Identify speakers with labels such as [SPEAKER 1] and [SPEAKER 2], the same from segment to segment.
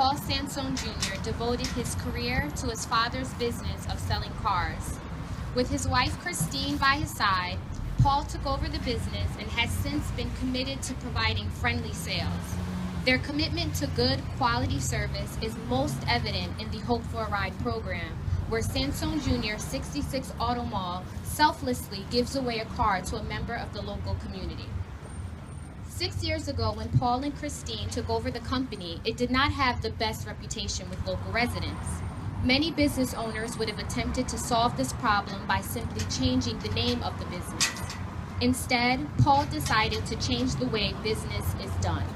[SPEAKER 1] Paul Sansone Jr. devoted his career to his father's business of selling cars. With his wife Christine by his side, Paul took over the business and has since been committed to providing friendly sales. Their commitment to good, quality service is most evident in the Hope for a Ride program, where Sansone Jr. 66 Automall selflessly gives away a car to a member of the local community. 6 years ago, when Paul and Christine took over the company, it did not have the best reputation with local residents. Many business owners would have attempted to solve this problem by simply changing the name of the business. Instead, Paul decided to change the way business is done.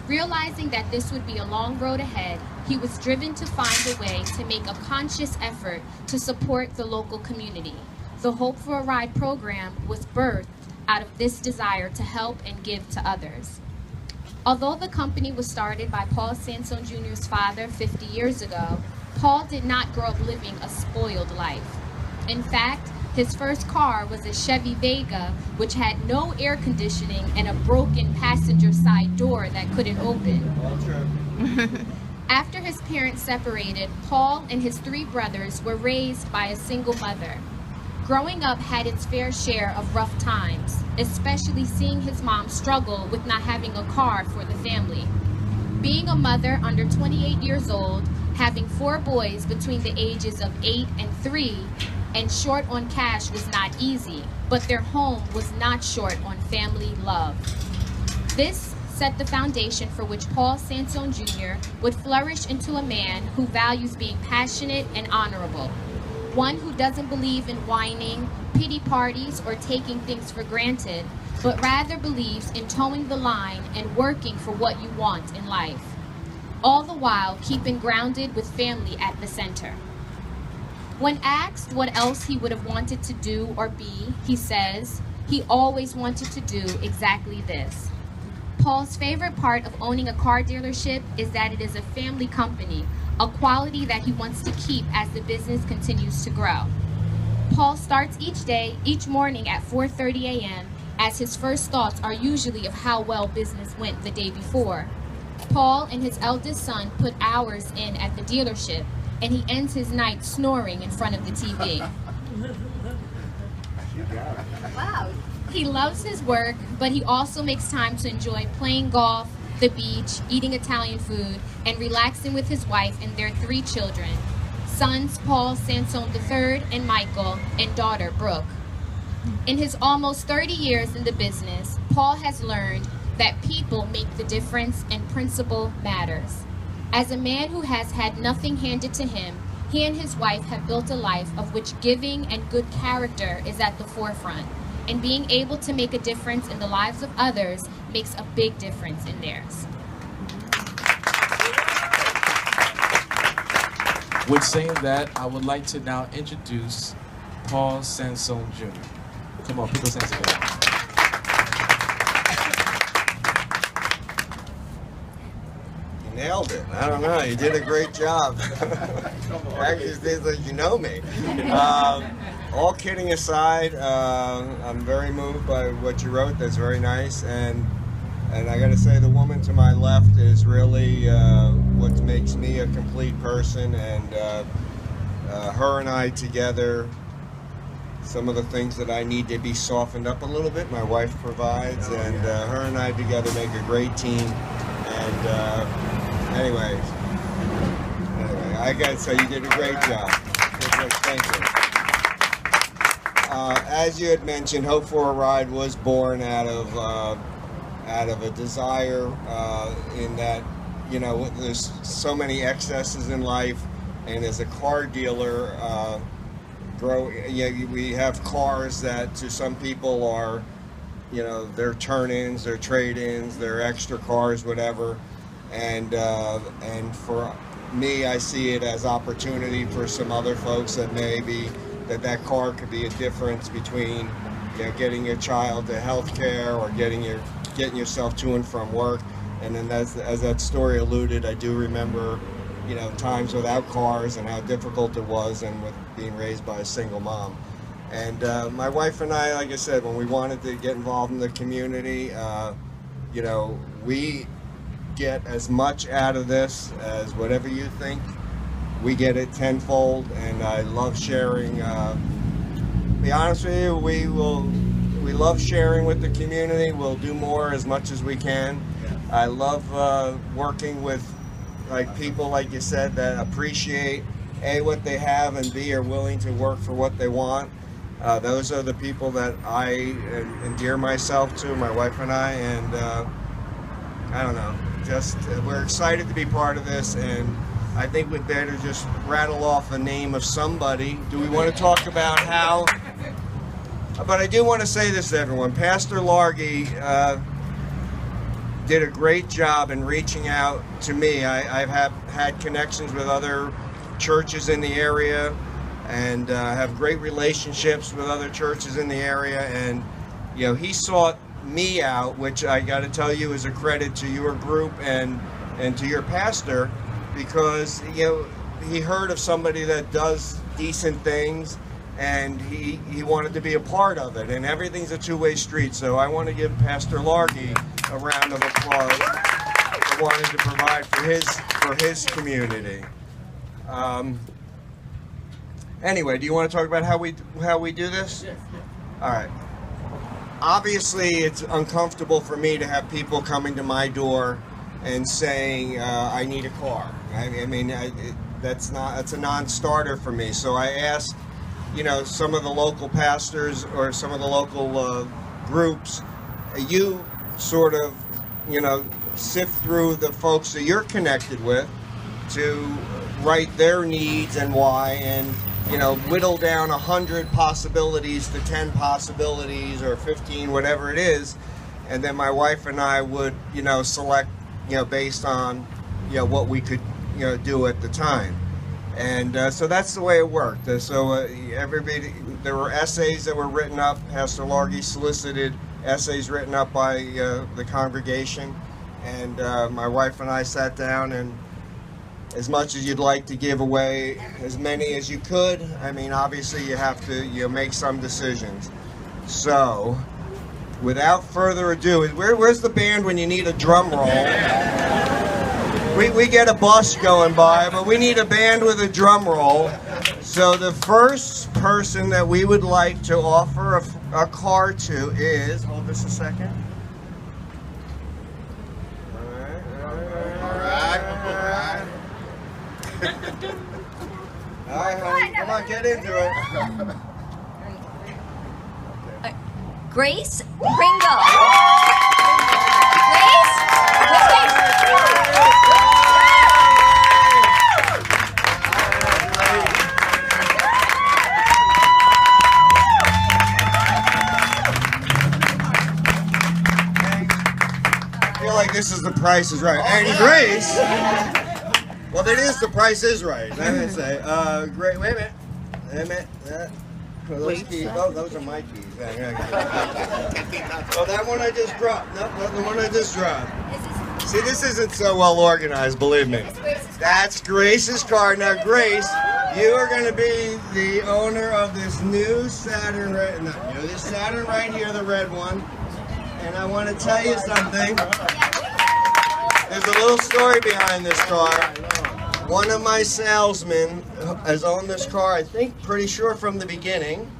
[SPEAKER 1] Realizing that this would be a long road ahead, he was driven to find a way to make a conscious effort to support the local community. The Hope for a Ride program was birthed out of this desire to help and give to others. Although the company was started by Paul Sansone Jr.'s father 50 years ago, Paul did not grow up living a spoiled life. In fact, his first car was a Chevy Vega, which had no air conditioning and a broken passenger side door that couldn't open. After his parents separated, Paul and his 3 brothers were raised by a single mother. Growing up had its fair share of rough times, especially seeing his mom struggle with not having a car for the family. Being a mother under 28 years old, having 4 boys between the ages of 8 and 3, and short on cash was not easy, but their home was not short on family love. This set the foundation for which Paul Sansone Jr. would flourish into a man who values being passionate and honorable. One who doesn't believe in whining, pity parties, or taking things for granted, but rather believes in towing the line and working for what you want in life. All the while keeping grounded with family at the center. When asked what else he would have wanted to do or be, he says he always wanted to do exactly this. Paul's favorite part of owning a car dealership is that it is a family company, a quality that he wants to keep as the business continues to grow. Paul starts each morning at 4:30 a.m. as his first thoughts are usually of how well business went the day before. Paul and his eldest son put hours in at the dealership, and he ends his night snoring in front of the TV. Wow. He loves his work, but he also makes time to enjoy playing golf, the beach, eating Italian food, and relaxing with his wife and their 3 children, sons Paul Sansone III and Michael, and daughter Brooke. In his almost 30 years in the business, Paul has learned that people make the difference and principle matters. As a man who has had nothing handed to him, he and his wife have built a life of which giving and good character is at the forefront, and being able to make a difference in the lives of others makes a big difference in theirs.
[SPEAKER 2] With saying that, I would like to now introduce Paul Sansone Jr. Come on, put those hands together.
[SPEAKER 3] You nailed it. I don't know. You did a great job. Actually, it seems like you know me. All kidding aside, I'm very moved by what you wrote. That's very nice. And I got to say, the woman to my left is really what makes me a complete person. And her and I together, some of the things that I need to be softened up a little bit, my wife provides. And her and I together make a great team. And anyway, I got to say, you did a great job. Thank you. As you had mentioned, Hope for a Ride was born out of a desire in that, you know, there's so many excesses in life, and as a car dealer, we have cars that to some people are, you know, their turn-ins, their trade-ins, their extra cars, whatever, and for me, I see it as opportunity for some other folks that maybe that car could be a difference between, you know, getting your child to health care or getting yourself to and from work. And then as that story alluded, I do remember, you know, times without cars and how difficult it was, and with being raised by a single mom. And my wife and I, like I said, when we wanted to get involved in the community, you know, we get as much out of this as whatever you think. We get it tenfold, and I love sharing. To be honest with you, we love sharing with the community. We'll do more as much as we can. I love working with people, like you said, that appreciate A, what they have, and B, are willing to work for what they want. Those are the people that I endear myself to, my wife and I, and I don't know, just we're excited to be part of this, and I think we'd better just rattle off a name of somebody. Do we want to talk about how? But I do want to say this to everyone. Pastor Largy did a great job in reaching out to me. I've had connections with other churches in the area, and have great relationships with other churches in the area, and he sought me out, which I got to tell you is a credit to your group and to your pastor, because he heard of somebody that does decent things, and he wanted to be a part of it, and everything's a two-way street. So I want to give Pastor Largy a round of applause for wanting to provide for his community. Anyway, do you want to talk about how we do this? Yes. All right. Obviously, it's uncomfortable for me to have people coming to my door and saying I need a car. That's a non-starter for me. So I asked, some of the local pastors or some of the local groups. You sort of, sift through the folks that you're connected with to write their needs and why, and whittle down 100 possibilities to 10 possibilities or 15, whatever it is, and then my wife and I would, select, based on, what we could, do at the time, and so that's the way it worked. So everybody, there were essays that were written up. Pastor Largy solicited essays written up by the congregation, and my wife and I sat down, and as much as you'd like to give away as many as you could, obviously you have to make some decisions. So, without further ado, where's the band when you need a drum roll? We get a bus going by, but we need a band with a drum roll. So the first person that we would like to offer a car to is, hold this a second. All right, honey, come on, get into it.
[SPEAKER 4] Grace Ringo. Grace?
[SPEAKER 3] I feel like this is The Price is Right. And Grace. Well, it is The Price is Right. I'm gonna say, great. Wait a minute. Those keys. Oh, those are my keys. Oh, that one I just dropped. No, the one I just dropped. See, this isn't so well organized, believe me. That's Grace's car. Now, Grace, you are going to be the owner of this new Saturn right now. This Saturn right here, the red one. And I want to tell you something. There's a little story behind this car. One of my salesmen has owned this car, I think, pretty sure from the beginning.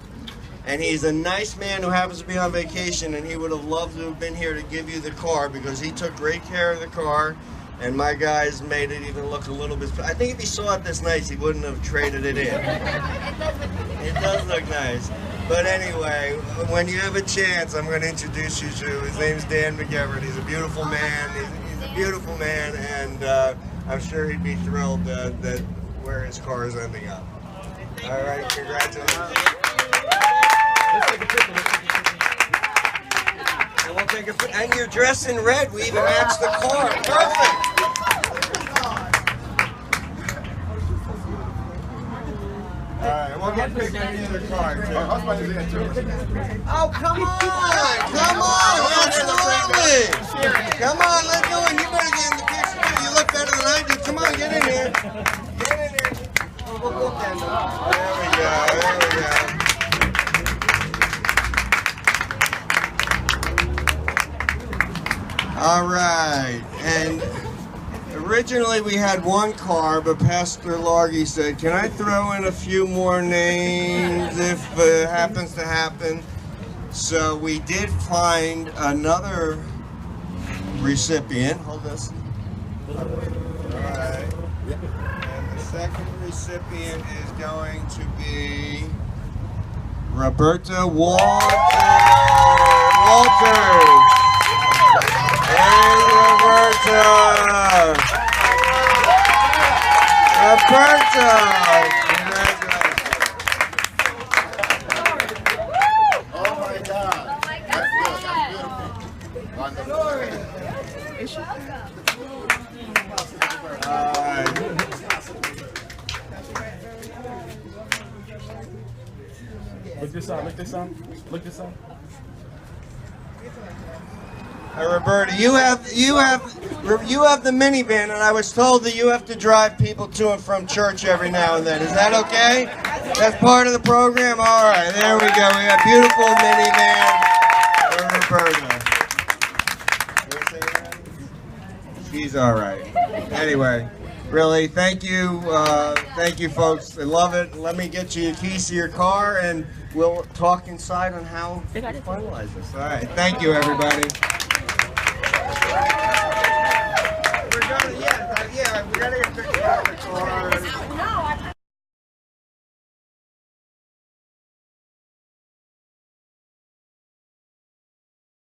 [SPEAKER 3] And he's a nice man who happens to be on vacation, and he would have loved to have been here to give you the car because he took great care of the car, and my guys made it even look a little bit... I think if he saw it this nice, he wouldn't have traded it in. It does look nice. But anyway, when you have a chance, I'm going to introduce you to... His name's Dan McEverett. He's a beautiful man. He's a beautiful man, and... I'm sure he'd be thrilled that where his car is ending up. All right, congratulations. Let's take a picture. And we'll take a picture. And you're dressed in red. We even matched the car. Perfect. All right, we'll get picked up the other car too. Oh, come on! Come on! Absolutely! Come on, let's go in. You better get in the picture. You look better than I do. Come on, get in here. Get in here. There we go. There we go. All right, and Originally we had one car, but Pastor Largy said, can I throw in a few more names if it happens to happen? So we did find another recipient. Hold this. Alright. And the second recipient is going to be Roberta Walters. Hey, Roberta! Roberta!
[SPEAKER 5] Oh my God! That's beautiful. Wonderful.
[SPEAKER 2] Look this up, look this up, look this up.
[SPEAKER 3] Roberta, you have the minivan, and I was told that you have to drive people to and from church every now and then. Is that okay? That's part of the program? All right, there we go. We got beautiful minivan for Roberta. She's all right. Anyway, really, thank you, folks. I love it. Let me get you keys to your car, and we'll talk inside on how to finalize this. All right, thank you, everybody.